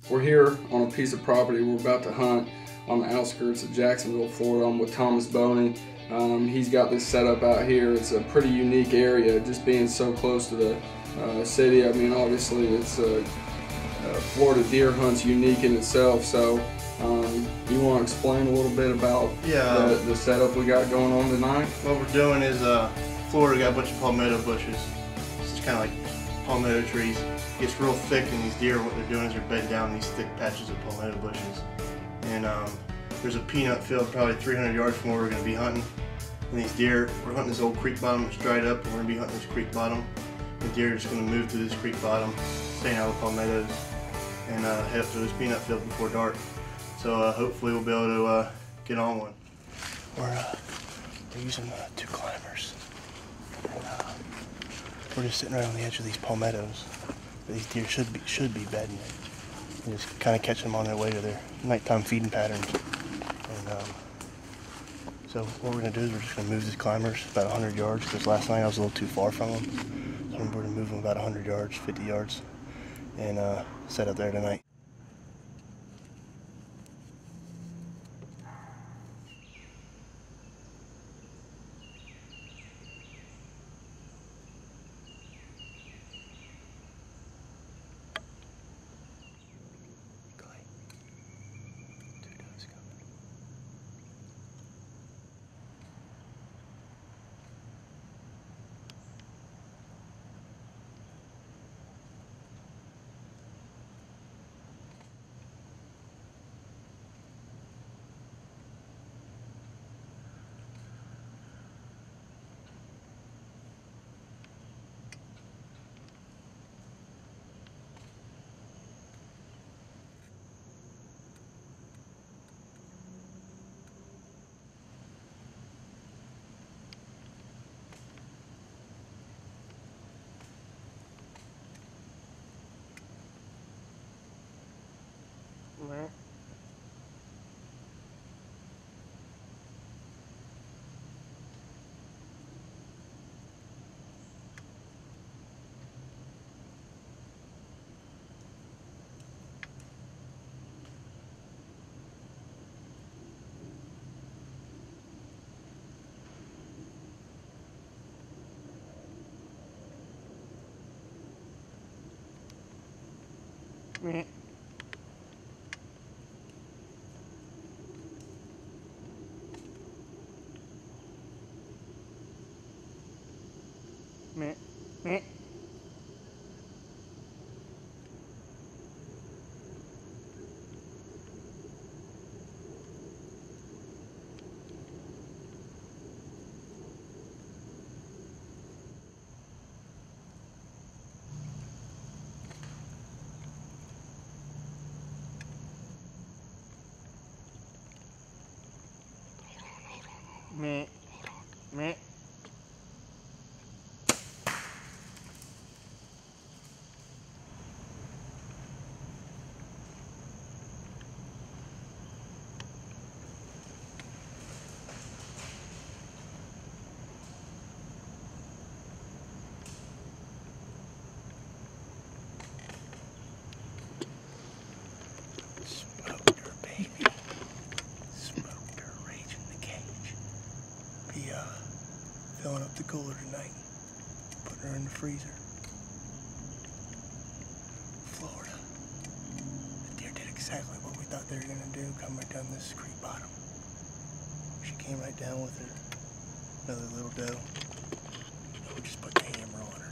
We're here on a piece of property we're about to hunt on the outskirts of Jacksonville, Florida. I'm with Thomas Boney. He's got this set up out here. It's a pretty unique area, just being so close to the city. I mean, obviously, it's Florida deer hunt's unique in itself. So, you want to explain a little bit about the setup we got going on tonight? What we're doing is Florida got a bunch of palmetto bushes. This is kind of like palmetto trees. It gets real thick, and these deer, what they're doing is they're bedding down these thick patches of palmetto bushes. And there's a peanut field probably 300 yards from where we're going to be hunting. And these deer, we're hunting this old creek bottom that's dried up, and we're going to be hunting this creek bottom. The deer are just going to move through this creek bottom, staying out of the palmettos, and head up to this peanut field before dark. So hopefully we'll be able to get on one. We're using 2 climbers. And, we're just sitting right on the edge of these palmettos. These deer should be bedding it. And just kind of catching them on their way to their nighttime feeding patterns. And so what we're going to do is we're just going to move these climbers about 100 yards, because last night I was a little too far from them. So we're going to move them about 100 yards, 50 yards, and set up there tonight. Meh. Meh. Meh. Meh. Meh. Smoked her, baby. Smoked her, rage in the cage. Be filling up the cooler tonight, putting her in the freezer. Florida. The deer did exactly what we thought they were gonna do, come right down this creek bottom. She came right down with her, another little doe. We just put the hammer on her.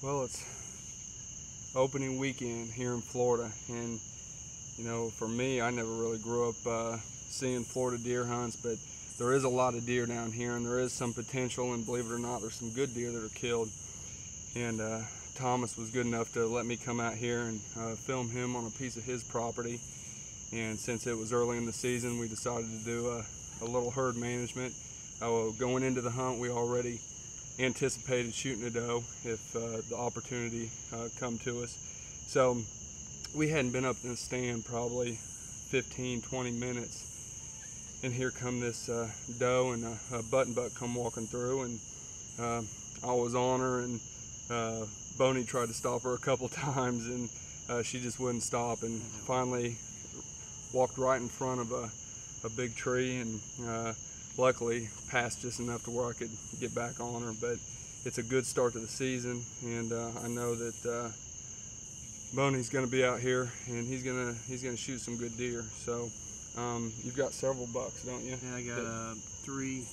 Well, it's opening weekend here in Florida, and you know, for me, I never really grew up seeing Florida deer hunts, but there is a lot of deer down here, and there is some potential, and believe it or not, there's some good deer that are killed. And Thomas was good enough to let me come out here and film him on a piece of his property. And since it was early in the season, we decided to do a little herd management. Going into the hunt, we already anticipated shooting a doe if the opportunity come to us. So we hadn't been up in the stand probably 15-20 minutes, and here come this doe and a button buck come walking through, and I was on her, and Boney tried to stop her a couple times, and she just wouldn't stop, and finally walked right in front of a big tree, and luckily passed just enough to where I could get back on her. But it's a good start to the season, and I know that Boney's going to be out here, and he's gonna shoot some good deer. So you've got several bucks, don't you? Yeah, I got three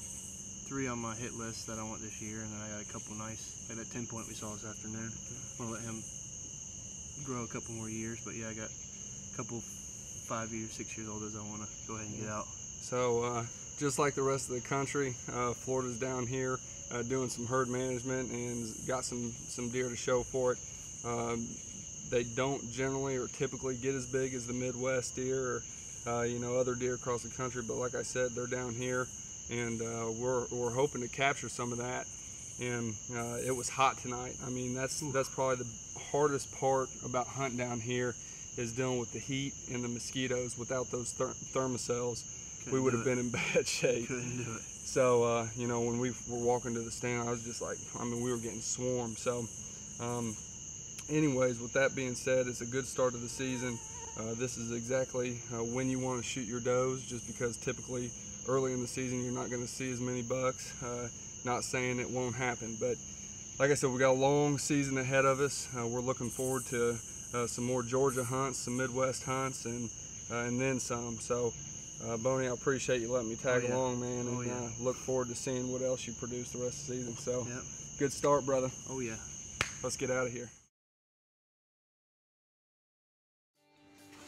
on my hit list that I want this year, and then I got a couple nice. I got that 10-point we saw this afternoon. I'm gonna let him grow a couple more years, but yeah, I got a couple 5 years, 6 years old as I want to go ahead and get out. So just like the rest of the country, Florida's down here doing some herd management and got some deer to show for it. They don't generally or typically get as big as the Midwest deer or you know, other deer across the country, but like I said, they're down here, and we're hoping to capture some of that. And it was hot tonight. I mean, that's probably the hardest part about hunting down here, is dealing with the heat and the mosquitoes. Without those thermocells, we would have been in bad shape. Couldn't do it. So you know, when we were walking to the stand, I was just like, I mean, we were getting swarmed. So anyways, with that being said, it's a good start to the season. This is exactly when you want to shoot your does, just because typically early in the season you're not going to see as many bucks. Not saying it won't happen, but like I said, we got a long season ahead of us. We're looking forward to some more Georgia hunts, some Midwest hunts, and then some. So Boney, I appreciate you letting me tag along, man, and look forward to seeing what else you produce the rest of the season. So good start, brother. Oh yeah. Let's get out of here.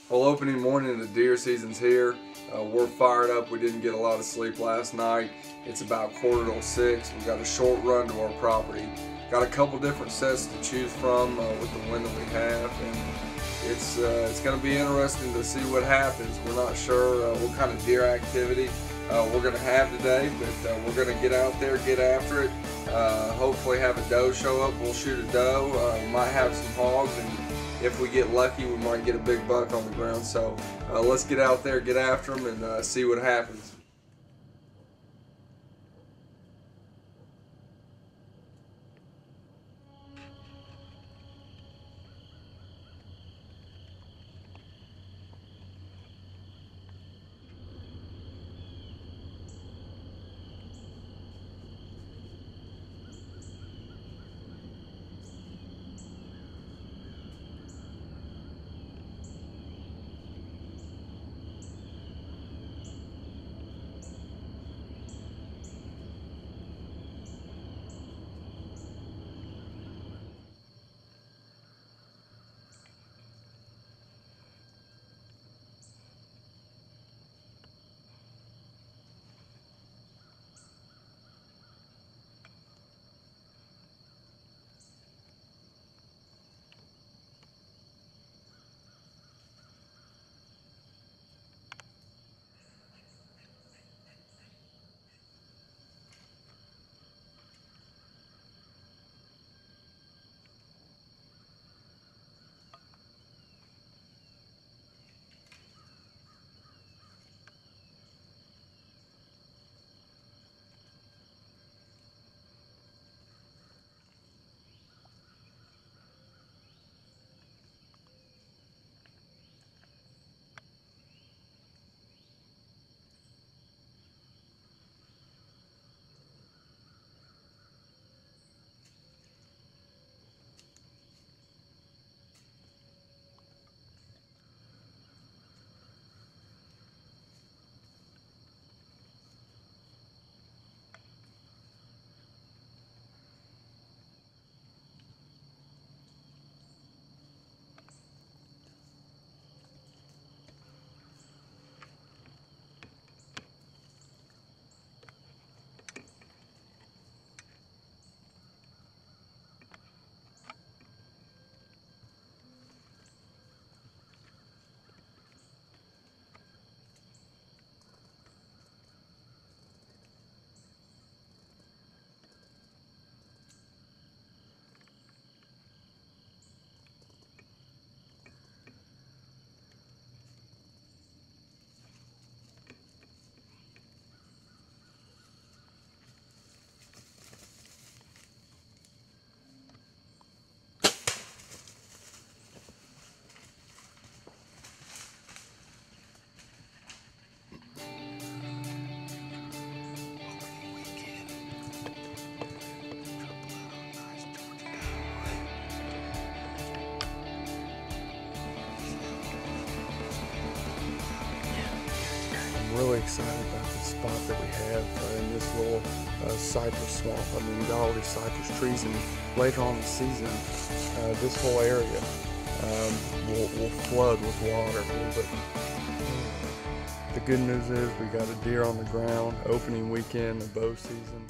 Well, opening morning of the deer season's here. We're fired up. We didn't get a lot of sleep last night. It's about 5:45. We've got a short run to our property. Got a couple different sets to choose from with the wind that we have, and it's going to be interesting to see what happens. We're not sure what kind of deer activity we're going to have today, but we're going to get out there, get after it. Hopefully have a doe show up. We'll shoot a doe. We might have some hogs, and if we get lucky, we might get a big buck on the ground. So let's get out there, get after them, and see what happens. really excited about the spot that we have in this little cypress swamp. I mean, we got all these cypress trees, and later on in the season, this whole area will flood with water a little bit. The good news is we got a deer on the ground, opening weekend of bow season.